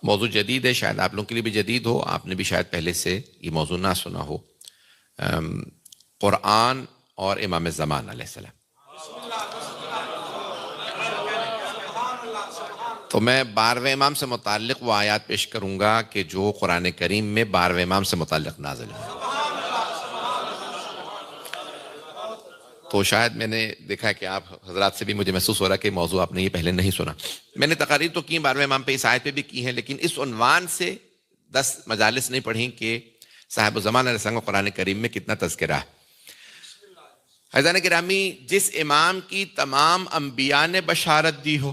موضوع جدید ہے، شاید آپ لوگوں کے لیے بھی جدید ہو، آپ نے بھی شاید پہلے سے یہ موضوع نہ سنا ہو۔ قرآن اور امام زمان علیہ السلام۔ تو میں 12ویں امام سے متعلق وہ آیات پیش کروں گا کہ جو قرآن کریم میں 12ویں امام سے متعلق نازل ہے۔ تو شاید میں نے دیکھا ہے کہ آپ حضرات سے بھی مجھے محسوس ہو رہا ہے کہ موضوع آپ نے یہ پہلے نہیں سنا۔ میں نے تقاریر تو کی 12ویں امام پہ، اس آیت پہ بھی کی ہیں، لیکن اس عنوان سے 10 مجالس نہیں پڑھیں کہ صاحب الزمان علیہ السلام کو قرآن کریم میں کتنا تذکرہ ہے۔ حضران گرامی، جس امام کی تمام انبیاء نے بشارت دی ہو،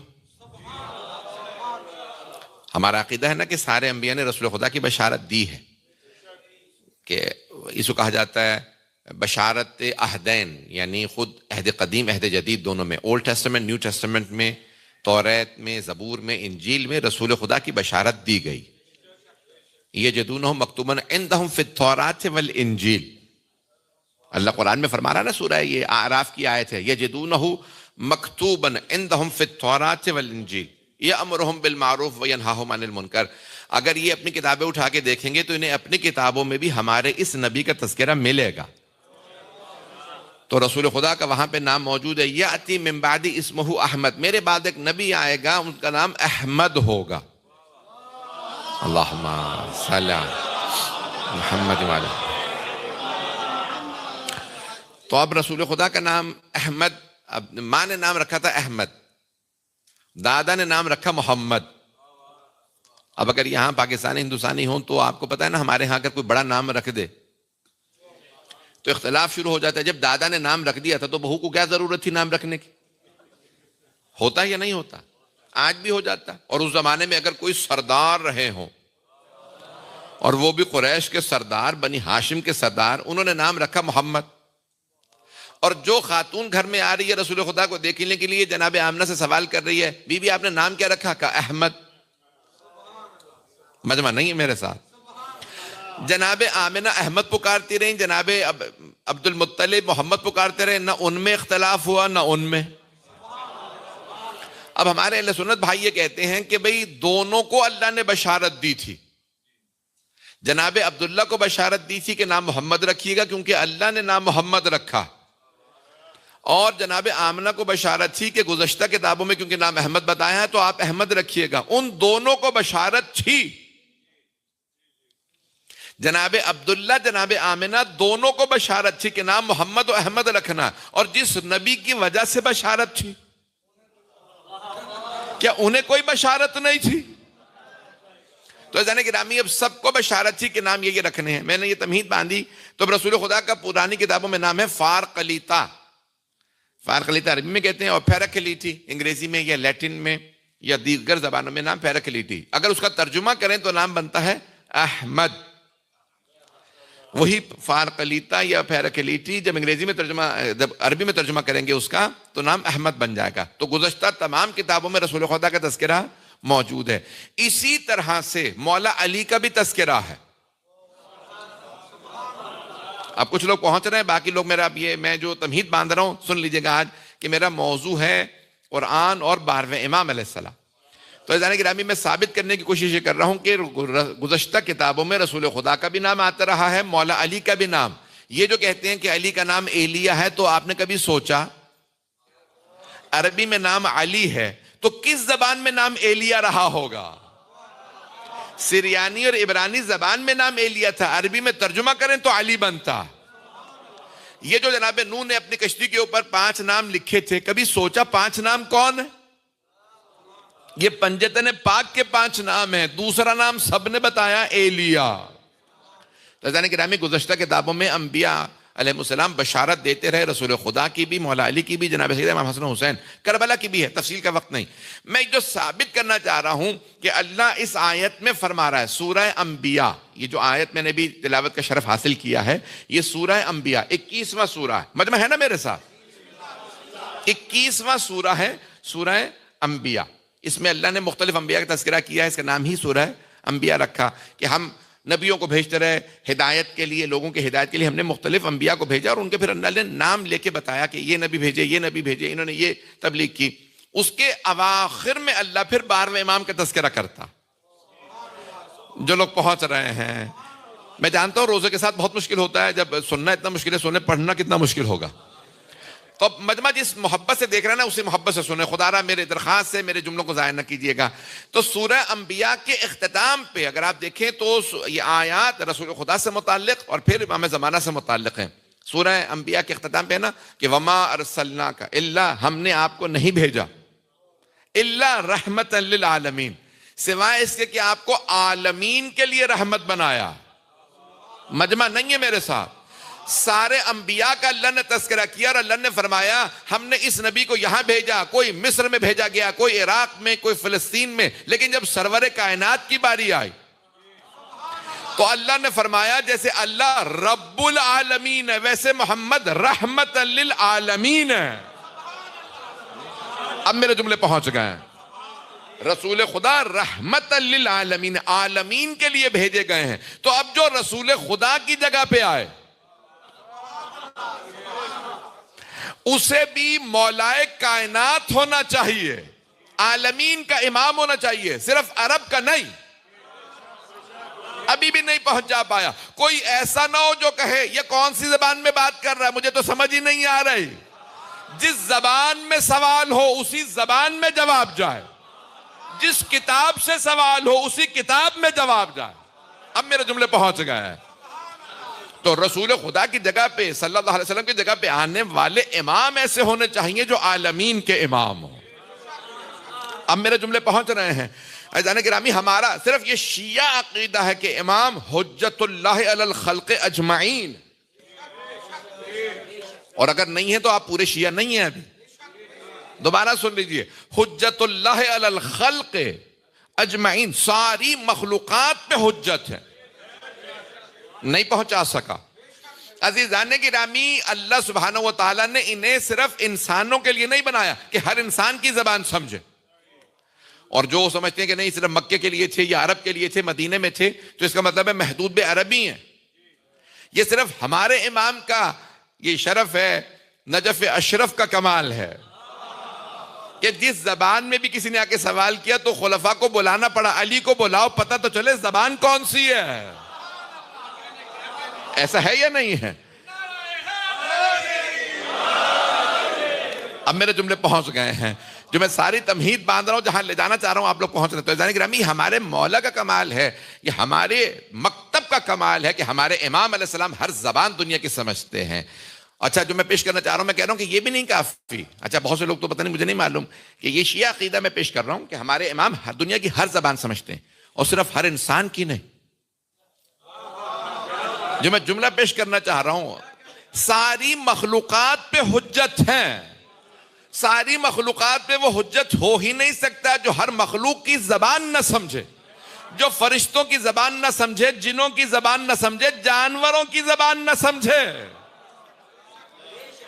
ہمارا عقیدہ ہے نا کہ سارے انبیاء نے رسول خدا کی بشارت دی ہے، کہ اس کو کہا جاتا ہے بشارت عہدین، یعنی خود عہد قدیم عہد جدید دونوں میں، اولڈ ٹیسٹمنٹ نیو ٹیسٹمنٹ میں، توریت میں، زبور میں، انجیل میں رسول خدا کی بشارت دی گئی۔ یجدونہ مکتوبا عندہم فی التوراۃ والانجیل، اللہ قرآن میں فرما رہا ہے نا، سورہ یہ اعراف کی آیت ہے، یجدونہ مکتوبا عندہم فی التوراۃ والانجیل یأمرہم بالمعروف وینہاہم عن المنکر۔ اگر یہ اپنی کتابیں اٹھا کے دیکھیں گے تو انہیں اپنی کتابوں میں بھی ہمارے اس نبی کا تذکرہ ملے گا۔ تو رسول خدا کا وہاں پہ نام موجود ہے، یأتی من بعد اسمہ احمد، میرے بعد ایک نبی آئے گا، ان کا نام احمد ہوگا۔ اللہم صلی علی محمد وعلی۔ تو اب رسول خدا کا نام احمد، اب ماں نے نام رکھا تھا احمد، دادا نے نام رکھا محمد۔ اب اگر یہاں پاکستانی ہندوستانی ہوں تو آپ کو پتا ہے نا، ہمارے ہاں اگر کوئی بڑا نام رکھ دے تو اختلاف شروع ہو جاتا ہے۔ جب دادا نے نام رکھ دیا تھا تو بہو کو کیا ضرورت تھی نام رکھنے کی؟ ہوتا ہے یا نہیں ہوتا؟ آج بھی ہو جاتا ہے۔ اور اس زمانے میں اگر کوئی سردار رہے ہوں، اور وہ بھی قریش کے سردار، بنی ہاشم کے سردار، انہوں نے نام رکھا محمد، اور جو خاتون گھر میں آ رہی ہے رسول خدا کو دیکھنے کے لیے، جناب آمنہ سے سوال کر رہی ہے، بی بی آپ نے نام کیا رکھا؟ کہا احمد۔ مجمع نہیں ہے میرے ساتھ؟ جناب آمنہ احمد پکارتی رہیں، جناب عبد المطلب محمد پکارتے رہے، نہ ان میں اختلاف ہوا نہ ان میں۔ اب ہمارے اہل سنت بھائی یہ کہتے ہیں کہ بھئی دونوں کو اللہ نے بشارت دی تھی۔ جناب عبداللہ کو بشارت دی تھی کہ نام محمد رکھیے گا کیونکہ اللہ نے نام محمد رکھا، اور جناب آمنہ کو بشارت تھی کہ گزشتہ کتابوں میں کیونکہ نام احمد بتایا ہے تو آپ احمد رکھیے گا۔ ان دونوں کو بشارت تھی، جناب عبداللہ جناب آمنہ دونوں کو بشارت تھی کہ نام محمد و احمد رکھنا، اور جس نبی کی وجہ سے بشارت تھی، کیا انہیں کوئی بشارت نہیں تھی؟ تو عزیزان گرامی، اب سب کو بشارت تھی کہ نام یہ رکھنے ہیں۔ میں نے یہ تمہید باندھی تو اب رسول خدا کا پرانی کتابوں میں نام ہے فارقلیتا۔ فارقلیتا عربی میں کہتے ہیں، اور پیراکلیٹی انگریزی میں یا لیٹن میں یا دیگر زبانوں میں نام پیراکلیٹی۔ اگر اس کا ترجمہ کریں تو نام بنتا ہے احمد۔ وہی فارقلیتا یا پیراکلیٹی جب انگریزی میں ترجمہ، جب عربی میں ترجمہ کریں گے اس کا تو نام احمد بن جائے گا۔ تو گزشتہ تمام کتابوں میں رسول خدا کا تذکرہ موجود ہے۔ اسی طرح سے مولا علی کا بھی تذکرہ ہے۔ اب کچھ لوگ پہنچ رہے ہیں، باقی لوگ میرا اب یہ میں جو تمہید باندھ رہا ہوں سن لیجئے گا آج، کہ میرا موضوع ہے قرآن اور 12ویں امام علیہ السلام۔ تو عزیزان گرامی، میں ثابت کرنے کی کوشش یہ کر رہا ہوں کہ گزشتہ کتابوں میں رسول خدا کا بھی نام آتا رہا ہے، مولا علی کا بھی نام۔ یہ جو کہتے ہیں کہ علی کا نام ایلیہ ہے، تو آپ نے کبھی سوچا عربی میں نام علی ہے تو کس زبان میں نام ایلیہ رہا ہوگا؟ سریانی اور عبرانی زبان میں نام ایلیہ تھا، عربی میں ترجمہ کریں تو علی بنتا۔ یہ جو جناب نوح نے اپنی کشتی کے اوپر 5 نام لکھے تھے، کبھی سوچا 5 نام کون ہے؟ یہ پنجتن پاک کے 5 نام ہیں، دوسرا نام سب نے بتایا ایلیہ۔ تو عزیزان گرامی، گزشتہ کتابوں میں انبیاء علیہ السلام بشارت دیتے رہے، رسول خدا کی بھی، مولا علی کی بھی، جناب سیدنا امام حسن حسین، کربلا کی بھی ہے، تفصیل کا وقت نہیں۔ میں جو ثابت کرنا چاہ رہا ہوں کہ اللہ اس آیت میں فرما رہا ہے، سورہ انبیاء، یہ جو آیت میں نے بھی تلاوت کا شرف حاصل کیا ہے، یہ سورہ انبیاء 21واں سورہ ہے۔ مجمع ہے نا میرے ساتھ؟ 21واں سورہ ہے سورہ انبیاء۔ اس میں اللہ نے مختلف انبیاء کا تذکرہ کیا ہے، اس کا نام ہی سورہ انبیاء رکھا کہ ہم نبیوں کو بھیجتے رہے ہدایت کے لیے، لوگوں کے ہدایت کے لیے ہم نے مختلف انبیاء کو بھیجا، اور ان کے پھر اللہ نے نام لے کے بتایا کہ یہ نبی بھیجے، یہ نبی بھیجے، انہوں نے یہ تبلیغ کی۔ اس کے اواخر میں اللہ پھر 12ویں امام کا تذکرہ کرتا۔ جو لوگ پہنچ رہے ہیں، میں جانتا ہوں روزے کے ساتھ بہت مشکل ہوتا ہے، جب سننا اتنا مشکل ہے، سننے پڑھنا کتنا مشکل ہوگا. تو اب مجمع جس محبت سے دیکھ رہا ہے نا، اسی محبت سے سنیں. خدا را میرے درخواست سے میرے جملوں کو ضائع نہ کیجیے گا. تو سورہ انبیاء کے اختتام پہ اگر آپ دیکھیں تو یہ آیات رسول خدا سے متعلق اور پھر امام زمانہ سے متعلق ہیں. سورہ انبیاء کے اختتام پہ ہے نا کہ وما ارسلناک الا، ہم نے آپ کو نہیں بھیجا، الا رحمت للعالمین، سوائے اس کے کہ آپ کو عالمین کے لیے رحمت بنایا. مجمع نہیں ہے میرے ساتھ، سارے انبیاء کا اللہ نے تذکرہ کیا اور اللہ نے فرمایا ہم نے اس نبی کو یہاں بھیجا، کوئی مصر میں بھیجا گیا، کوئی عراق میں، کوئی فلسطین میں، لیکن جب سرور کائنات کی باری آئی تو اللہ نے فرمایا جیسے اللہ رب العالمین ہے ویسے محمد رحمت للعالمین ہے. اب میرے جملے پہنچ گئے ہیں. رسول خدا رحمت للعالمین، عالمین کے لیے بھیجے گئے ہیں. تو اب جو رسول خدا کی جگہ پہ آئے اسے بھی مولائے کائنات ہونا چاہیے، عالمین کا امام ہونا چاہیے، صرف عرب کا نہیں. ابھی بھی نہیں پہنچ جا پایا. کوئی ایسا نہ ہو جو کہے یہ کون سی زبان میں بات کر رہا ہے، مجھے تو سمجھ ہی نہیں آ رہی. جس زبان میں سوال ہو اسی زبان میں جواب جائے، جس کتاب سے سوال ہو اسی کتاب میں جواب جائے. اب میرے جملے پہنچ گئے ہیں. تو رسول خدا کی جگہ پہ صلی اللہ علیہ وسلم کی جگہ پہ آنے والے امام ایسے ہونے چاہیے جو عالمین کے امام ہوں. اب میرے جملے پہنچ رہے ہیں. عزیزان گرامی، ہمارا صرف یہ شیعہ عقیدہ ہے کہ امام حجت اللہ علی الخلق اجمعین، اور اگر نہیں ہے تو آپ پورے شیعہ نہیں ہیں. ابھی دوبارہ سن لیجئے، حجت اللہ علی الخلق اجمعین، ساری مخلوقات پہ حجت ہے. نہیں پہنچا سکا. عزیزان گرامی، اللہ سبحانہ و تعالیٰ نے انہیں صرف انسانوں کے لیے نہیں بنایا کہ ہر انسان کی زبان سمجھے. اور جو سمجھتے ہیں کہ نہیں صرف مکے کے لیے تھے یا عرب کے لیے تھے، مدینے میں تھے، تو اس کا مطلب ہے محدود عربی ہیں. یہ صرف ہمارے امام کا یہ شرف ہے، نجف اشرف کا کمال ہے کہ جس زبان میں بھی کسی نے آ کے سوال کیا تو خلفاء کو بلانا پڑا، علی کو بلاؤ پتہ تو چلے زبان کون سی ہے. ایسا ہے یا نہیں ہے؟ اب میرے جملے پہنچ گئے ہیں. جو میں ساری تمہید باندھ رہا ہوں، جہاں لے جانا چاہ رہا ہوں آپ لوگ پہنچ رہے ہیں. تو عزیزان گرامی، ہمارے مولا کا کمال ہے، یہ ہمارے مکتب کا کمال ہے کہ ہمارے امام علیہ السلام ہر زبان دنیا کی سمجھتے ہیں. اچھا، جو میں پیش کرنا چاہ رہا ہوں، میں کہہ رہا ہوں کہ یہ بھی نہیں کافی. اچھا، بہت سے لوگ تو پتہ نہیں، مجھے نہیں معلوم کہ یہ شیعہ عقیدہ میں پیش کر رہا ہوں کہ ہمارے امام ہر دنیا کی ہر زبان سمجھتے ہیں، اور صرف ہر انسان کی نہیں. جو میں جملہ پیش کرنا چاہ رہا ہوں، ساری مخلوقات پہ حجت ہیں. ساری مخلوقات پہ وہ حجت ہو ہی نہیں سکتا جو ہر مخلوق کی زبان نہ سمجھے، جو فرشتوں کی زبان نہ سمجھے، جنوں کی زبان نہ سمجھے، جانوروں کی زبان نہ سمجھے.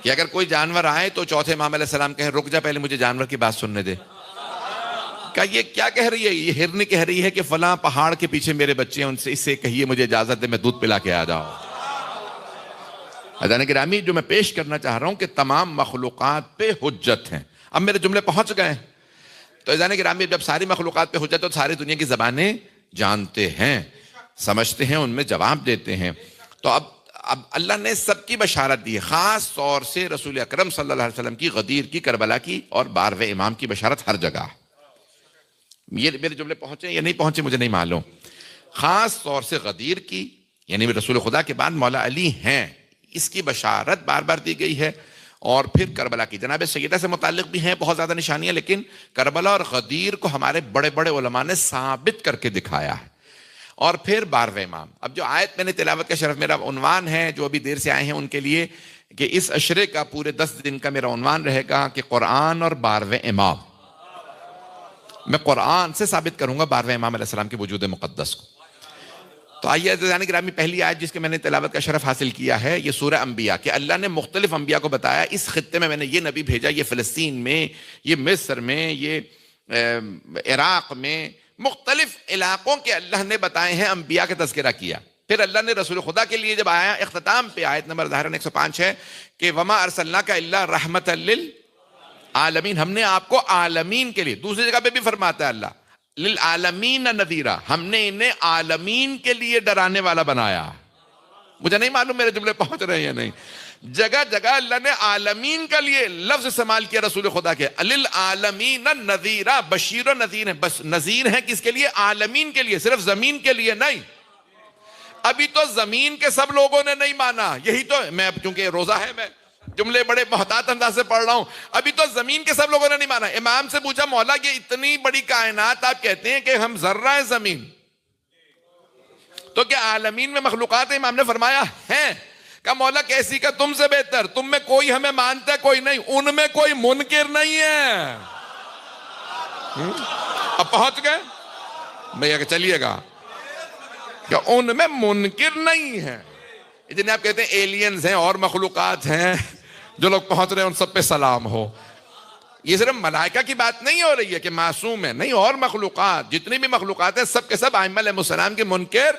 کہ اگر کوئی جانور آئے تو چوتھے امام علیہ السلام کہیں رک جا، پہلے مجھے جانور کی بات سننے دے. کہ یہ کیا کہہ رہی ہے؟ یہ ہرن کہہ رہی ہے کہ فلاں پہاڑ کے پیچھے میرے بچے ہیں، ان سے اس سے کہیے مجھے اجازت دے میں دودھ پلا کے آ جاؤں. عزیزان گرامی، جو میں پیش کرنا چاہ رہا ہوں کہ تمام مخلوقات پہ حجت ہیں. اب میرے جملے پہنچ گئے. تو عزیزان گرامی، جب ساری مخلوقات پہ حجت، تو ساری دنیا کی زبانیں جانتے ہیں، سمجھتے ہیں، ان میں جواب دیتے ہیں. تو اب اللہ نے سب کی بشارت دی ہے، خاص طور سے رسول اکرم صلی اللہ علیہ وسلم کی، غدیر کی، کربلا کی اور 12ویں امام کی بشارت ہر جگہ. یہ میرے جملے پہنچے یا نہیں پہنچے مجھے نہیں معلوم. خاص طور سے غدیر کی، یعنی رسول خدا کے بعد مولا علی ہیں، اس کی بشارت بار بار دی گئی ہے. اور پھر کربلا کی، جناب سیدہ سے متعلق بھی ہیں بہت زیادہ نشانیاں، لیکن کربلا اور غدیر کو ہمارے بڑے بڑے علماء نے ثابت کر کے دکھایا ہے. اور پھر 12ویں امام. اب جو آیت میں نے تلاوت کا شرف، میرا عنوان ہے جو ابھی دیر سے آئے ہیں ان کے لیے، کہ اس عشرے کا پورے 10 دن کا میرا عنوان رہے گا کہ قرآن اور 12ویں امام. میں قرآن سے ثابت کروں گا 12ویں امام علیہ السلام کے وجود مقدس کو. تو آئیے عزیزان گرامی، پہلی آیت جس کے میں نے تلاوت کا شرف حاصل کیا ہے یہ سورہ انبیاء، کہ اللہ نے مختلف انبیاء کو بتایا اس خطے میں نے یہ نبی بھیجا، یہ فلسطین میں، یہ مصر میں، یہ عراق میں، مختلف علاقوں کے اللہ نے بتائے ہیں، انبیاء کا تذکرہ کیا. پھر اللہ نے رسول خدا کے لیے جب آیا، اختتام پہ آیت نمبر ظاہراً 105 ہے کہ وما ارسلناک الا رحمۃ للعالمین، ہم نے آپ کو عالمین کے لیے. دوسری جگہ پہ بھی فرماتا ہے اللہ للعالمین نذیرا، ہم نے انہیں عالمین کے لیے ڈرانے والا بنایا. مجھے نہیں معلوم میرے جملے پہنچ رہے ہیں یا نہیں. جگہ جگہ اللہ نے عالمین کا لیے لفظ استعمال کیا رسول خدا کے. للعالمین نذیرا، بشیر و نذیر ہے. بس نذیر ہے کس کے لیے؟ عالمین کے لیے، صرف زمین کے لیے نہیں. ابھی تو زمین کے سب لوگوں نے نہیں مانا. یہی تو میں اب چونکہ روزہ ہے میں جملے بڑے محتاط انداز سے پڑھ رہا ہوں. ابھی تو زمین کے سب لوگوں نے نہیں مانا. امام سے پوچھا مولا یہ اتنی بڑی کائنات آپ کہتے ہیں کہ ہم ذرہ ہیں زمین، تو کیا عالمین میں مخلوقات ہیں؟ امام نے فرمایا ہیں. کہ مولا کیسی کا تم سے بہتر، تم میں کوئی ہمیں مانتا ہے کوئی نہیں، ان میں کوئی منکر نہیں ہے. اب پہنچ گئے بھیا کہ چلیے گا کہ ان میں منکر نہیں ہے. جنہیں آپ کہتے ہیں ایلینز ہیں اور مخلوقات ہیں، جو لوگ پہنچ رہے ہیں ان سب پہ سلام ہو. یہ صرف ملائکہ کی بات نہیں ہو رہی ہے کہ معصوم ہے، نہیں، اور مخلوقات جتنی بھی مخلوقات ہیں سب کے سب ائمہ علیہ السلام کے منکر،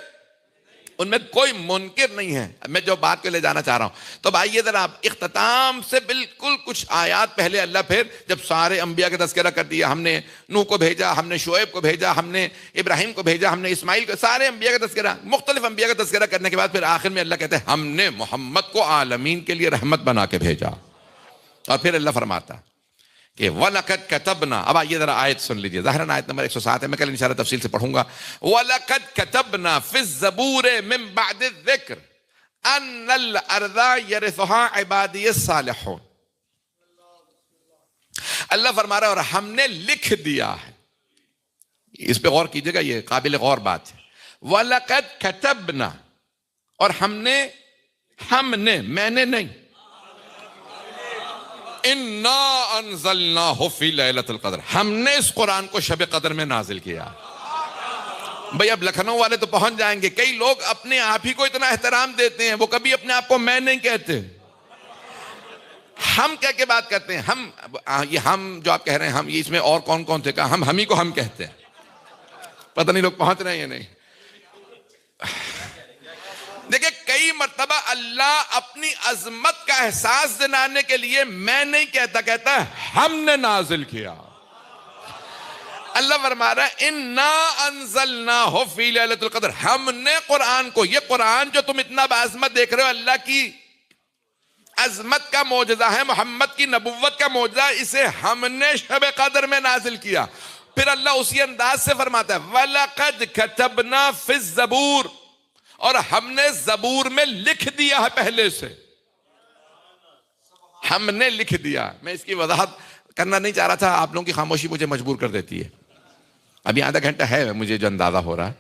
ان میں کوئی منکر نہیں ہے. میں جو بات کو لے جانا چاہ رہا ہوں تو آئیے ذرا اختتام سے بالکل کچھ آیات پہلے اللہ پھر جب سارے انبیاء کا تذکرہ کر دیا، ہم نے نوح کو بھیجا، ہم نے شعیب کو بھیجا، ہم نے ابراہیم کو بھیجا، ہم نے اسماعیل کو، سارے انبیاء کا تذکرہ، مختلف انبیاء کا تذکرہ کرنے کے بعد پھر آخر میں اللہ کہتے ہیں ہم نے محمد کو عالمین کے لیے رحمت بنا کے بھیجا. اور پھر اللہ فرماتا کہ وَلَقَدْ كَتَبْنَا. اب آئیے ذرا آیت سن لیجئے، ظاہراً آیت نمبر 107 ہے، میں کل انشاءاللہ تفصیل سے پڑھوں گا. وَلَقَدْ كَتَبْنَا فِي الزَّبُورِ مِن بَعْدِ الذِّكْرِ أَنَّ الْأَرْضَ يَرِثُهَا عِبَادِيَ الصَّالِحُونَ. اللہ فرما رہا ہے اور ہم نے لکھ دیا ہے. اس پہ غور کیجئے گا، یہ قابل غور بات ہے. وَلَقَدْ كَتَبْنَا، اور ہم نے میں نے نہیں، اِنَّا أَنزَلْنَاهُ فِي لَيْلَةِ الْقَدْرِ، ہم نے اس قرآن کو شب قدر میں نازل کیا. بھئی اب لکھنؤ والے تو پہنچ جائیں گے. کئی لوگ اپنے آپ ہی کو اتنا احترام دیتے ہیں، وہ کبھی اپنے آپ کو میں نہیں کہتے، ہم کہہ کے بات کرتے ہیں. ہم جو آپ کہہ رہے ہیں ہم، یہ اس میں اور کون کون تھے؟ کہا ہم ہی کو ہم کہتے ہیں. پتہ نہیں لوگ پہنچ رہے ہیں یا نہیں. دیکھیں کئی مرتبہ اللہ اپنی عظمت کا احساس دلانے کے لیے میں نہیں کہتا، کہتا ہے ہم نے نازل کیا. اللہ فرما رہا ہے اِنَّا أَنزَلْنَاهُ فِي لَيْلَةِ الْقَدْرِ، ہم نے قرآن کو، یہ قرآن جو تم اتنا بعظمت دیکھ رہے ہو، اللہ کی عظمت کا معجزہ ہے، محمد کی نبوت کا معجزہ، اسے ہم نے شب قدر میں نازل کیا. پھر اللہ اسی انداز سے فرماتا ہے وَلَقَدْ كَتَبْنَا فِي الزَّبُورِ، اور ہم نے زبور میں لکھ دیا ہے پہلے سے. ہم نے لکھ دیا. میں اس کی وضاحت کرنا نہیں چاہ رہا تھا، آپ لوگوں کی خاموشی مجھے مجبور کر دیتی ہے. ابھی آدھا گھنٹہ ہے مجھے جو اندازہ ہو رہا ہے.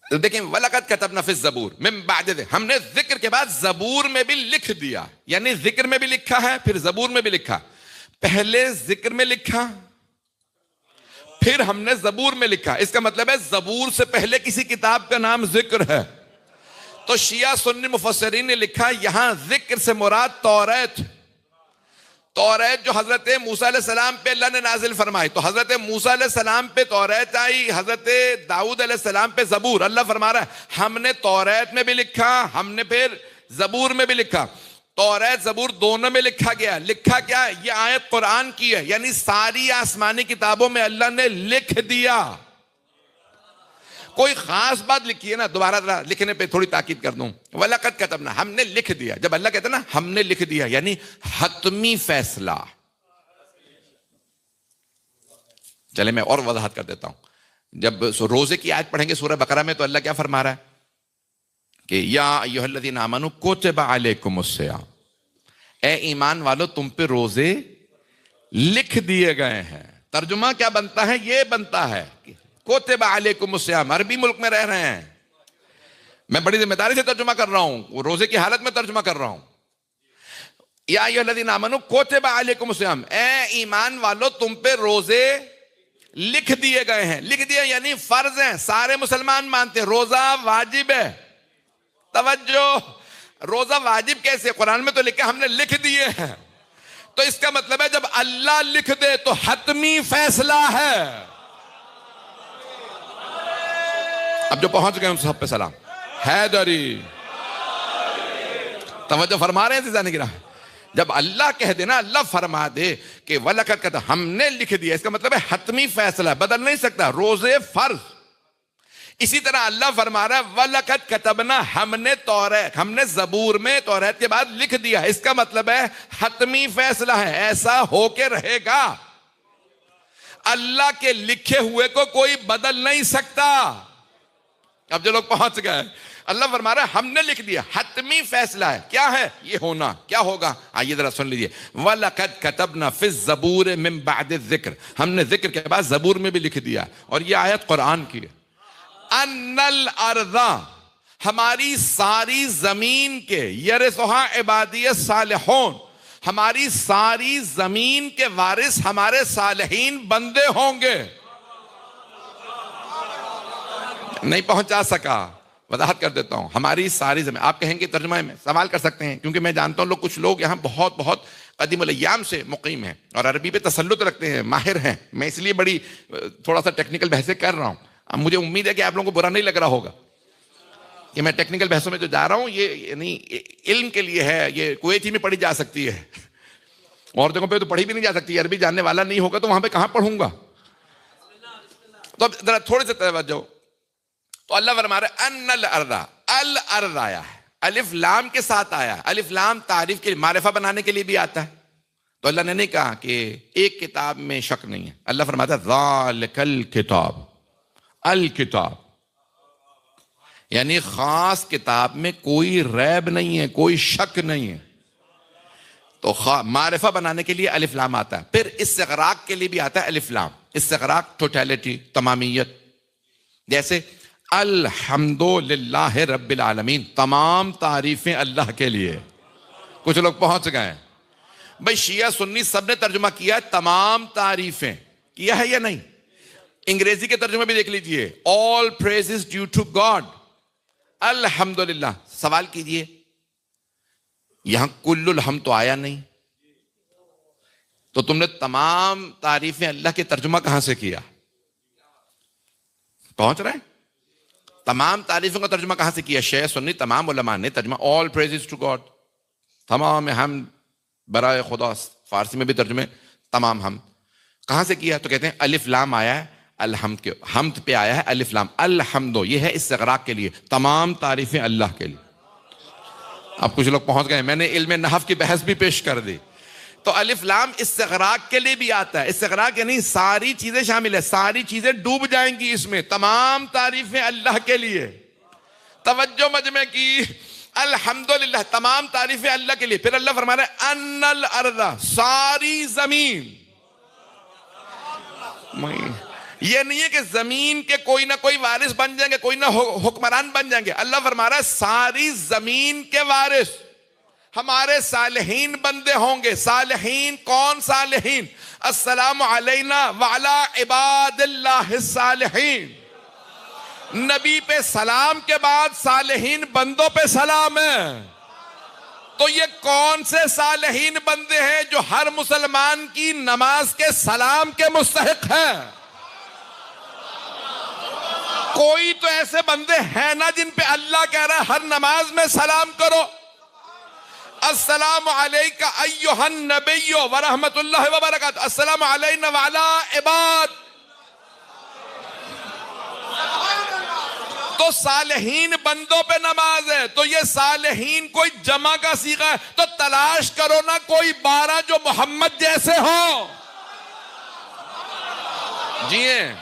دیکھیں وَلَقَدْ كَتَبْنَا فِي الزَّبُورِ مِن بَعْدِ، ہم نے ذکر کے بعد زبور میں بھی لکھ دیا. یعنی ذکر میں بھی لکھا ہے، پھر زبور میں بھی لکھا. پہلے ذکر میں لکھا، پھر ہم نے زبور میں لکھا. اس کا مطلب ہے زبور سے پہلے کسی کتاب کا نام ذکر ہے. تو شیعہ سنی مفسرین نے لکھا یہاں ذکر سے مراد توریت. توریت جو حضرت موسیٰ علیہ السلام پہ اللہ نے نازل فرمائی، تو حضرت موسیٰ علیہ السلام پہ توریت آئی، حضرت داؤد علیہ السلام پہ زبور. اللہ فرما رہا ہے ہم نے توریت میں بھی لکھا، ہم نے پھر زبور میں بھی لکھا. توریت زبور دونوں میں لکھا گیا. لکھا کیا؟ یہ آیت قرآن کی ہے، یعنی ساری آسمانی کتابوں میں اللہ نے لکھ دیا. کوئی خاص بات لکھی ہے نا، دوبارہ لکھنے پہ تھوڑی تاکید کر دوں. وَلَقَدْ كَتَبْنَا، ہم نے لکھ دیا. جب اللہ کہتا ہے نا ہم نے لکھ دیا، یعنی حتمی فیصلہ. چلے میں اور وضاحت کر دیتا ہوں. جب روزے کی آیت پڑھیں گے سورہ بقرہ میں، تو اللہ کیا فرما رہا ہے کہ یا ایھا الذین آمنوا کتب علیکم الصیام، اے ایمان والو تم پہ روزے لکھ دیے گئے ہیں. ترجمہ کیا بنتا ہے؟ یہ بنتا ہے کتب علیکم الصیام. عربی ملک میں رہ رہے ہیں، میں بڑی ذمہ داری سے ترجمہ کر رہا ہوں، روزے کی حالت میں ترجمہ کر رہا ہوں. یا ایھا الذین آمنوا کتب علیکم الصیام، اے ایمان والو تم پہ روزے لکھ دیے گئے ہیں. لکھ دیے یعنی فرض ہیں، سارے مسلمان مانتے ہیں روزہ واجب ہے. توجہ، روزہ واجب کیسے؟ قرآن میں تو لکھا ہم نے لکھ دیے ہیں. تو اس کا مطلب ہے جب اللہ لکھ دے تو حتمی فیصلہ ہے. اب جو پہنچ گئے ان سب پہ سلام. حیدری توجہ فرما رہے ہیں زیادہ گرا. جب اللہ کہہ دینا، اللہ فرما دے کہ وَلَقَدْ كَتَبْنَا، ہم نے لکھ دیا، اس کا مطلب ہے حتمی فیصلہ، بدل نہیں سکتا، روزے فرض۔ اسی طرح اللہ فرما رہا ہے وَلَقَدْ كَتَبْنَا، ہم نے توریت، ہم نے زبور میں توریت کے بعد لکھ دیا، اس کا مطلب ہے حتمی فیصلہ ہے، ایسا ہو کے رہے گا۔ اللہ کے لکھے ہوئے کو کوئی بدل نہیں سکتا۔ اب جو لوگ پہنچ گئے، اللہ فرما رہا ہے ہم نے لکھ دیا، حتمی فیصلہ ہے، کیا ہے یہ ہونا، کیا ہوگا، آئیے ذرا سن لیجئے۔ وَلَقَدْ كَتَبْنَا فِي الزَّبُورِ مِن بَعْدِ الذِّكْرِ، ہم نے ذکر کے بعد زبور میں بھی لکھ دیا، اور یہ آیت قرآن کی ہے۔ أَنَّ الْأَرْضَ، ہماری ساری زمین کے، يَرِثُهَا عِبَادِيَ الصَّالِحُونَ، ہماری ساری زمین کے وارث ہمارے صالحین بندے ہوں گے۔ نہیں پہنچا سکا، وضاحت کر دیتا ہوں۔ ہماری ساری زمین، آپ کہیں گے ترجمہ میں سوال کر سکتے ہیں، کیونکہ میں جانتا ہوں کچھ لوگ یہاں بہت بہت قدیم الایام سے مقیم ہیں اور عربی پہ تسلط رکھتے ہیں، ماہر ہیں، میں اس لیے بڑی تھوڑا سا ٹیکنیکل بحثیں کر رہا ہوں۔ اب مجھے امید ہے کہ آپ لوگوں کو برا نہیں لگ رہا ہوگا کہ میں ٹیکنیکل بحثوں میں جو جا رہا ہوں، یہ یعنی علم کے لیے ہے، یہ کویت ہی میں پڑھی جا سکتی ہے، اور جگہوں پہ تو پڑھی بھی نہیں جا سکتی، عربی جاننے والا نہیں ہوگا تو وہاں پہ کہاں پڑھوں گا۔ تو اب ذرا تھوڑے سے توجہ، تو اللہ فرما رہا ہے ان الارض آیا ہے، الف لام کے ساتھ آیا ہے، الف لام تعریف کے لیے، معرفہ بنانے کے لیے بھی آتا ہے۔ تو اللہ نے نہیں کہا کہ ایک کتاب میں شک نہیں ہے، اللہ فرماتا ہے ذالک الکتاب، الکتاب یعنی خاص کتاب میں کوئی ریب نہیں ہے، کوئی شک نہیں ہے۔ تو معرفہ بنانے کے لیے الف لام آتا ہے، پھر استغراق کے لیے بھی آتا ہے الف لام، استغراق ٹوٹیلٹی، تمامیت، جیسے الحمدللہ رب العالمین، تمام تعریفیں اللہ کے لیے۔ کچھ لوگ پہنچ گئے ہیں بھئی، شیعہ سنی سب نے ترجمہ کیا ہے تمام تعریفیں، کیا ہے یا نہیں؟ انگریزی کے ترجمے بھی دیکھ لیجئے، all praises due to God، الحمدللہ۔ سوال کیجئے، یہاں کل الحمد تو آیا نہیں، تو تم نے تمام تعریفیں اللہ کے ترجمہ کہاں سے کیا؟ پہنچ رہے ہیں؟ تمام تعریفوں کا ترجمہ کہاں سے کیا؟ شیعہ سنی تمام علماء نے ترجمہ all praises to God، تمام ہم برائے خدا، فارسی میں بھی ترجمے تمام ہم، کہاں سے کیا؟ تو کہتے ہیں الف لام آیا ہے الحمد کے، حمد پہ آیا ہے الف لام، الحمدو یہ ہے استغراق کے لیے، تمام تعریفیں اللہ کے لیے۔ اب کچھ لوگ پہنچ گئے، میں نے علم نحو کی بحث بھی پیش کر دی۔ تو الف لام استغراق کے لیے بھی آتا ہے، استغراق یعنی ساری چیزیں شامل ہے، ساری چیزیں ڈوب جائیں گی اس میں، تمام تعریفیں اللہ کے لیے۔ توجہ مجمع کی، الحمدللہ تمام تعریفیں اللہ کے لیے۔ پھر اللہ فرما رہا ہے ان الارض، ساری زمین، یہ نہیں ہے کہ زمین کے کوئی نہ کوئی وارث بن جائیں گے، کوئی نہ حکمران بن جائیں گے، اللہ فرما رہا ہے ساری زمین کے وارث ہمارے صالحین بندے ہوں گے۔ صالحین کون صالحین؟ السلام علینا وعلی عباد اللہ الصالحین، نبی پہ سلام کے بعد صالحین بندوں پہ سلام ہے۔ تو یہ کون سے صالحین بندے ہیں جو ہر مسلمان کی نماز کے سلام کے مستحق ہیں؟ کوئی تو ایسے بندے ہیں نا جن پہ اللہ کہہ رہا ہے ہر نماز میں سلام کرو، السلام علیکہ ایہا النبی ورحمت اللہ وبرکاتہ، السلام علینا وعلی عباد۔ تو صالحین بندوں پہ نماز ہے، تو یہ صالحین کوئی جمع کا صیغہ ہے، تو تلاش کرو نا کوئی 12 جو محمد جیسے ہوں۔ جی ہیں،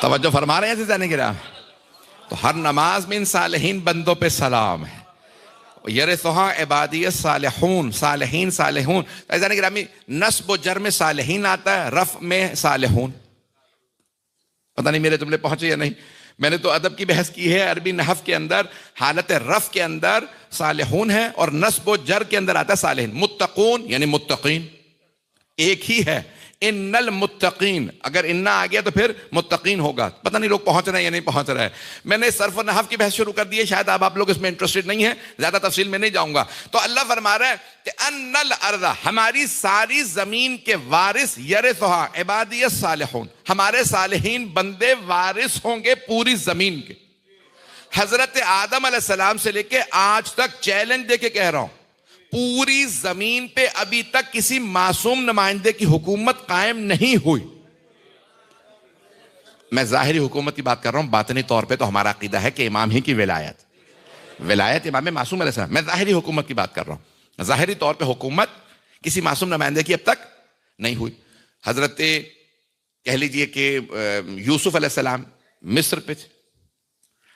توجہ فرما رہے ہیں عزیزان گرامی؟ تو ہر نماز میں ان صالحین بندوں پہ سلام ہے، یرثھا عبادی الصالحون، صالحین صالحون. عزیزان گرامی نصب و جر میں صالحین آتا ہے، رفع میں صالحون. پتہ نہیں میرے جملے پہنچے یا نہیں. میں نے تو ادب کی بحث کی ہے، عربی نحو کے اندر حالت رفع کے اندر صالحون ہے اور نصب و جر کے اندر آتا ہے صالحین. متقون یعنی متقین ایک ہی ہے. ان المتقین، اگر انا آ گیا تو پھر متقین ہوگا. پتہ نہیں لوگ پہنچ رہے ہیں یا نہیں پہنچ رہے ہیں. میں نے صرف و نحو کی بحث شروع کر دی ہے، شاید آپ لوگ اس میں انٹرسٹڈ نہیں ہیں، زیادہ تفصیل میں نہیں جاؤں گا. تو اللہ فرما رہا ہے کہ ان الارض، ہماری ساری زمین کے وارث، یرثھا عبادی الصالحون، ہمارے صالحین بندے وارث ہوں گے پوری زمین کے. حضرت آدم علیہ السلام سے لے کے آج تک چیلنج دے کے کہہ رہا ہوں، پوری زمین پہ ابھی تک کسی معصوم نمائندے کی حکومت قائم نہیں ہوئی. میں ظاہری حکومت کی بات کر رہا ہوں، باطنی طور پہ تو ہمارا عقیدہ ہے کہ امام ہی کی ولایت امام معصوم علیہ السلام. میں ظاہری حکومت کی بات کر رہا ہوں، ظاہری طور پہ حکومت کسی معصوم نمائندے کی اب تک نہیں ہوئی. حضرت کہہ لیجئے کہ یوسف علیہ السلام مصر پہ تھے،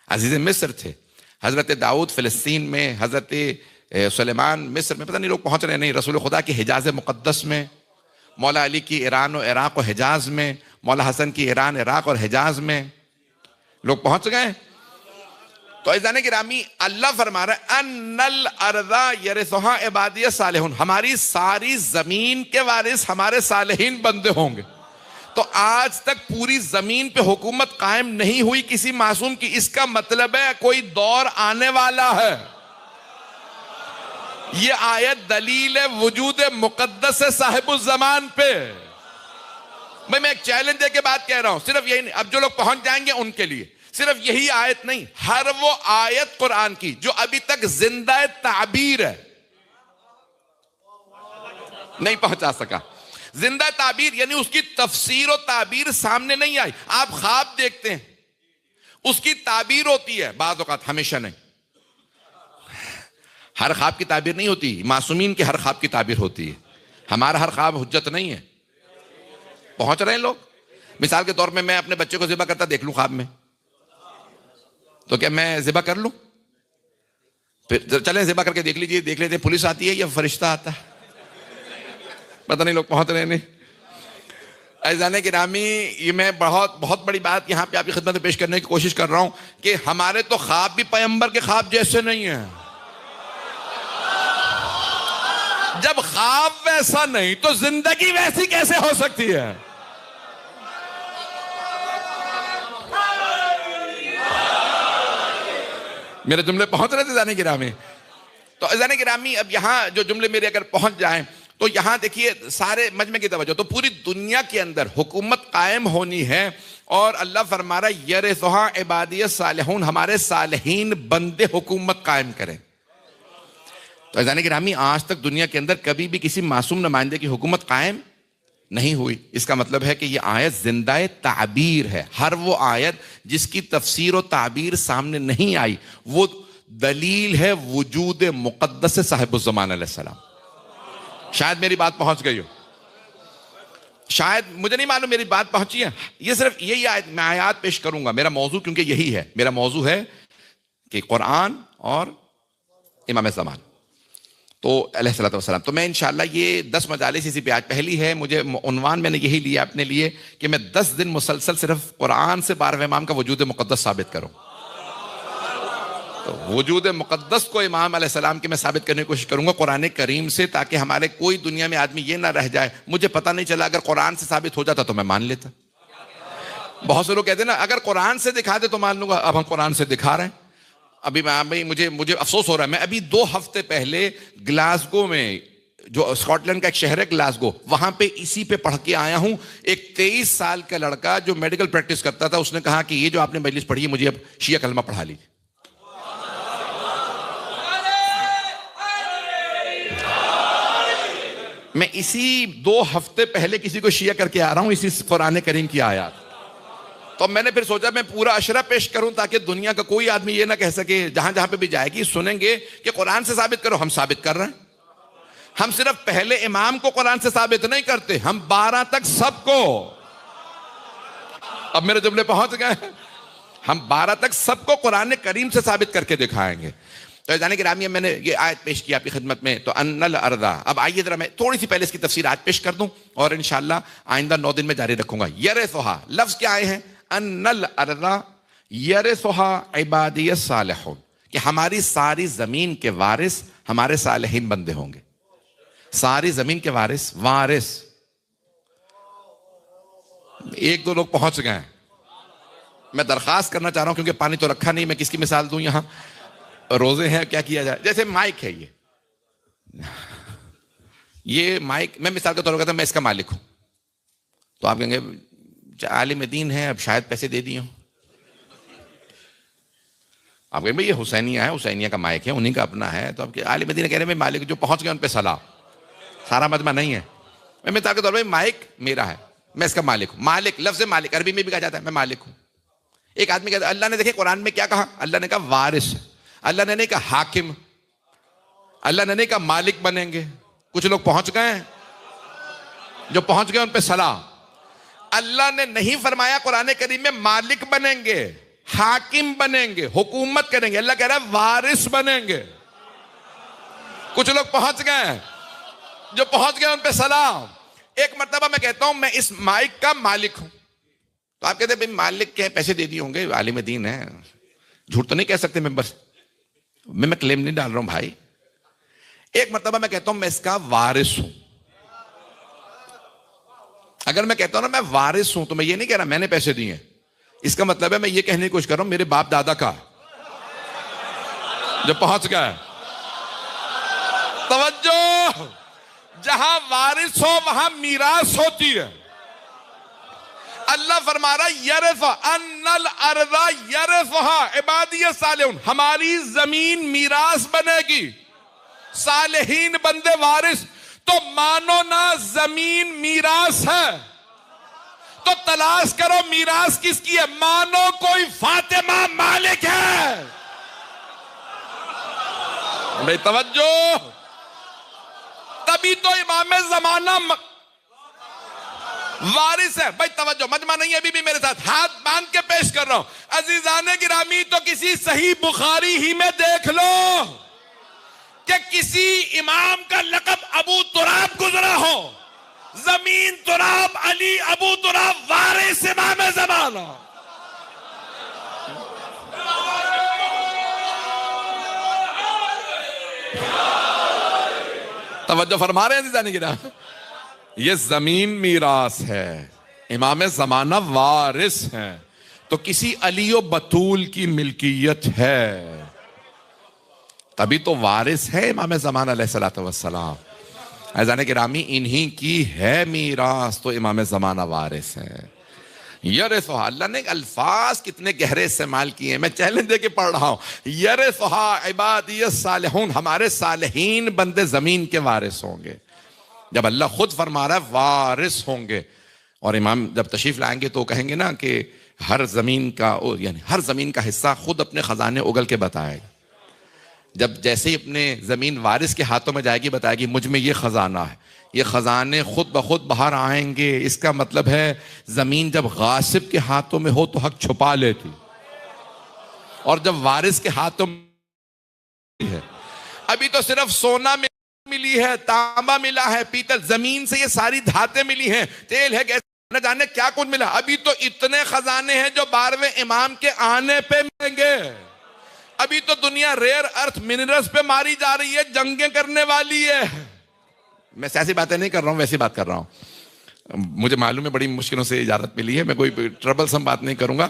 عزیز مصر تھے. حضرت داؤد فلسطین میں، حضرت سلیمان مصر میں. پتہ نہیں لوگ پہنچ رہے نہیں. رسول خدا کی حجاز مقدس میں، مولا علی کی ایران و عراق و حجاز میں، مولا حسن کی ایران عراق اور حجاز میں لوگ پہنچ گئے. تو عزیزان گرامی اللہ فرما رہا ہے ان الارض یرثھا عبادی الصالحون، ہماری ساری زمین کے وارث ہمارے صالحین بندے ہوں گے. تو آج تک پوری زمین پہ حکومت قائم نہیں ہوئی کسی معصوم کی. اس کا مطلب ہے کوئی دور آنے والا ہے. یہ آیت دلیل وجود مقدس صاحب الزمان پہ. میں ایک چیلنج دے کے بات کہہ رہا ہوں، صرف یہی نہیں، اب جو لوگ پہنچ جائیں گے ان کے لیے صرف یہی آیت نہیں، ہر وہ آیت قرآن کی جو ابھی تک زندہ تعبیر ہے. نہیں پہنچا سکا. زندہ تعبیر یعنی اس کی تفسیر و تعبیر سامنے نہیں آئی. آپ خواب دیکھتے ہیں، اس کی تعبیر ہوتی ہے بعض اوقات، ہمیشہ نہیں. ہر خواب کی تعبیر نہیں ہوتی، معصومین کے ہر خواب کی تعبیر ہوتی ہے. ہمارا ہر خواب حجت نہیں ہے. پہنچ رہے ہیں لوگ. مثال کے طور میں میں اپنے بچے کو ذبح کرتا دیکھ لوں خواب میں، تو کیا میں ذبح کر لوں؟ پھر چلیں ذبح کر کے دیکھ لیتے پولیس آتی ہے یا فرشتہ آتا ہے. پتہ نہیں لوگ پہنچ رہے نہیں. عزیزان گرامی یہ میں بہت بڑی بات یہاں پہ آپ کی خدمت میں پیش کرنے کی کوشش کر رہا ہوں کہ ہمارے تو خواب بھی پیغمبر کے خواب جیسے نہیں ہیں. جب خواب ویسا نہیں تو زندگی ویسی کیسے ہو سکتی ہے؟ میرے جملے پہنچ رہے تھے عزیزان گرامی. تو عزیزان گرامی اب یہاں جو جملے میرے اگر پہنچ جائیں تو یہاں دیکھیے سارے مجمع کی توجہ. تو پوری دنیا کے اندر حکومت قائم ہونی ہے اور اللہ فرما رہا ہے یرثھا عبادی الصالحون، ہمارے صالحین بندے حکومت قائم کریں. تو عزیزان گرامی آج تک دنیا کے اندر کبھی بھی کسی معصوم نمائندے کی حکومت قائم نہیں ہوئی. اس کا مطلب ہے کہ یہ آیت زندہ تعبیر ہے. ہر وہ آیت جس کی تفسیر و تعبیر سامنے نہیں آئی وہ دلیل ہے وجود مقدس صاحب الزمان علیہ السلام. شاید میری بات پہنچ گئی ہو، شاید مجھے نہیں معلوم میری بات پہنچی ہے. یہ صرف یہی آیت میں آیات پیش کروں گا. میرا موضوع کیونکہ یہی ہے، میرا موضوع ہے کہ قرآن اور امام زمان تو علیہ الصلوۃ والسلام. تو میں انشاءاللہ یہ 10 مجالس اسی پہ، آج پہلی ہے. مجھے عنوان میں نے یہی لیا اپنے لیے کہ میں 10 دن مسلسل صرف قرآن سے 12ویں امام کا وجود مقدس ثابت کروں. تو وجود مقدس کو امام علیہ السلام کے میں ثابت کرنے کی کوشش کروں گا قرآن کریم سے، تاکہ ہمارے کوئی دنیا میں آدمی یہ نہ رہ جائے مجھے پتہ نہیں چلا، اگر قرآن سے ثابت ہو جاتا تو میں مان لیتا. بہت سے لوگ کہتے ہیں نا اگر قرآن سے دکھا دے تو مان لوں گا. اب ہم قرآن سے دکھا رہے ہیں. ابھی مجھے افسوس ہو رہا ہے، میں ابھی 2 ہفتے پہلے گلاسگو میں، جو اسکاٹ لینڈ کا ایک شہر ہے گلاسگو، وہاں پہ اسی پہ پڑھ کے آیا ہوں. ایک 23 سال کا لڑکا جو میڈیکل پریکٹس کرتا تھا، اس نے کہا کہ یہ جو آپ نے مجلس پڑھی ہے مجھے اب شیعہ کلمہ پڑھا لیجیے. میں اسی 2 ہفتے پہلے کسی کو شیعہ کر کے آ رہا ہوں اسی قرآن کریم کی آیات. تو میں نے پھر سوچا میں پورا اشرہ پیش کروں تاکہ دنیا کا کوئی آدمی یہ نہ کہہ سکے، جہاں جہاں پہ بھی جائے گی سنیں گے کہ قرآن سے ثابت کرو. ہم ثابت کر رہے ہیں. ہم صرف پہلے امام کو قرآن سے ثابت نہیں کرتے، ہم 12 تک سب کو. اب میرے جملے پہنچ گئے. ہم 12 تک سب کو قرآن کریم سے ثابت کر کے دکھائیں گے. تو جانے کے رامی میں نے یہ آیت پیش کی آپ کی خدمت میں، تو ان الارض، اب آئیے ذرا میں تھوڑی سی پہلے اس کی تفسیر آج پیش کر دوں اور انشاءاللہ آئندہ 9 دن میں جاری رکھوں گا. یرثھا لفظ کیا آئے ہیں؟ ان الارض یرثھا عبادی الصالحون، کہ ہماری ساری زمین کے وارث ہمارے صالحین بندے ہوں گے. ساری زمین کے وارث، وارث. ایک دو لوگ پہنچ گئے ہیں. میں درخواست کرنا چاہ رہا ہوں کیونکہ پانی تو رکھا نہیں، میں کس کی مثال دوں یہاں؟ روزے ہیں، کیا کیا جائے؟ جیسے مائک ہے، یہ مائک میں مثال کے طور پر کہتا ہوں میں اس کا مالک ہوں. تو آپ کہیں گے عالم دین ہے، اب شاید پیسے دے دیے ہوں. آپ کہیں بھائی یہ حسینیہ ہے، حسینیہ کا مائک ہے، انہیں کا اپنا ہے. تو آپ کے عالم دین کہہ رہے ہیں میں مالک، جو پہنچ گئے ان پہ سلام. سارا مجمع نہیں ہے. میں مثال کے طور پر مائک میرا ہے، میں اس کا مالک ہوں. مالک، لفظ مالک عربی میں بھی کہا جاتا ہے میں مالک ہوں. ایک آدمی کہتا ہے، اللہ نے دیکھیں قرآن میں کیا کہا؟ اللہ نے کہا وارث. اللہ نے نہیں کہا حاکم. اللہ نے نہیں کہا مالک بنیں گے. کچھ لوگ پہنچ گئے ہیں، جو پہنچ گئے ان پہ سلام. اللہ نے نہیں فرمایا قرآن کریم میں مالک بنیں گے، حاکم بنیں گے، حکومت کریں گے. اللہ کہہ رہا ہے وارث بنیں گے. کچھ لوگ پہنچ گئے ہیں، جو پہنچ گئے ان پہ سلام. ایک مرتبہ میں کہتا ہوں میں اس مائک کا مالک ہوں. تو آپ کہتے ہیں بھائی مالک کے پیسے دے دیے ہوں گے، عالم دین ہے، جھوٹ تو نہیں کہہ سکتے ممبر سے. میں کلیم نہیں ڈال رہا ہوں بھائی. ایک مرتبہ میں کہتا ہوں میں اس کا وارث ہوں. اگر میں کہتا ہوں نا میں وارث ہوں تو میں یہ نہیں کہہ رہا میں نے پیسے دیے ہیں. اس کا مطلب ہے میں یہ کہنے کی کوشش کر رہا ہوں میرے باپ دادا کا، جو پہنچ گیا ہے. توجہ، جہاں وارث ہو وہاں میراث ہوتی ہے. اللہ فرما رہا یرثھا ان الارض یرثھا عبادی الصالحون، ہماری زمین میراث بنے گی، صالحین بندے وارث. تو مانو نا زمین میراث ہے تو تلاش کرو میراث کس کی ہے. مانو کوئی فاطمہ مالک ہے. بھائی توجہ، تبھی تو امام زمانہ وارث ہے. بھائی توجہ، مجمع نہیں ہے ابھی بھی میرے ساتھ، ہاتھ باندھ کے پیش کر رہا ہوں. عزیزان گرامی، تو کسی صحیح بخاری ہی میں دیکھ لو کہ کسی امام کا لقب ابو تراب گزرا ہو. زمین تراب، علی ابو تراب، وارث امام زمانہ. توجہ فرما رہے ہیں عزیزان گرامی، یہ زمین میراث ہے، امام زمانہ وارث ہیں. تو کسی علی و بطول کی ملکیت ہے، تبھی تو وارث ہے امام زمانہ علیہ الصلوۃ والسلام. عزیزان گرامی، انہی کی ہے میراث تو امام زمانہ وارث ہے. یرثھا، اللہ نے الفاظ کتنے گہرے استعمال کیے ہیں، میں چیلنج دے کے پڑھ رہا ہوں. یرثھا عبادی الصالحون، ہمارے صالحین بندے زمین کے وارث ہوں گے. جب اللہ خود فرما رہا ہے وارث ہوں گے، اور امام جب تشریف لائیں گے تو کہیں گے نا کہ ہر زمین کا، یعنی ہر زمین کا حصہ خود اپنے خزانے اگل کے بتائے گا. جب جیسے ہی اپنے زمین وارث کے ہاتھوں میں جائے گی بتائے گی مجھ میں یہ خزانہ ہے. یہ خزانے خود بخود باہر آئیں گے. اس کا مطلب ہے زمین جب غاصب کے ہاتھوں میں ہو تو حق چھپا لیتی، اور جب وارث کے ہاتھوں میں ہے. ابھی تو صرف سونا ملی ہے، تانبا ملا ہے، پیتل، زمین سے یہ ساری دھاتیں ملی ہیں، تیل ہے، گیس، نہ جانے کیا کچھ ملا. ابھی تو اتنے خزانے ہیں جو 12ویں امام کے آنے پہ ملیں گے. ابھی تو دنیا ریئر ارتھ منرلز پہ ماری جا رہی ہے، جنگیں کرنے والی ہے. میں سیاسی باتیں نہیں کر رہا ہوں، ویسی بات کر رہا ہوں. مجھے معلوم ہے بڑی مشکلوں سے اجازت ملی ہے، میں کوئی ٹربل سم بات نہیں کروں گا.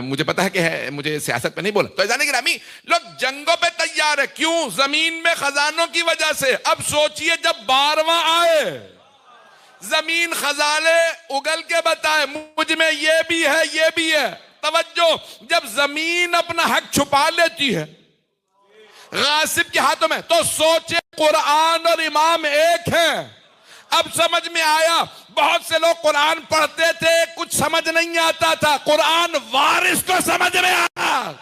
مجھے پتا ہے کہ مجھے سیاست پہ نہیں بولا. تو عزیزان گرامی، لوگ جنگوں پہ تیار ہے. کیوں؟ زمین میں خزانوں کی وجہ سے. اب سوچئے جب 12واں آئے، زمین خزانے اگل کے بتائے مجھ میں یہ بھی ہے، یہ بھی ہے. توجہ، جب زمین اپنا حق چھپا لیتی ہے غاصب کے ہاتھوں میں، تو سوچے قرآن اور امام ایک ہیں. اب سمجھ میں آیا. بہت سے لوگ قرآن پڑھتے تھے، کچھ سمجھ نہیں آتا تھا. قرآن وارث کو سمجھ میں آیا.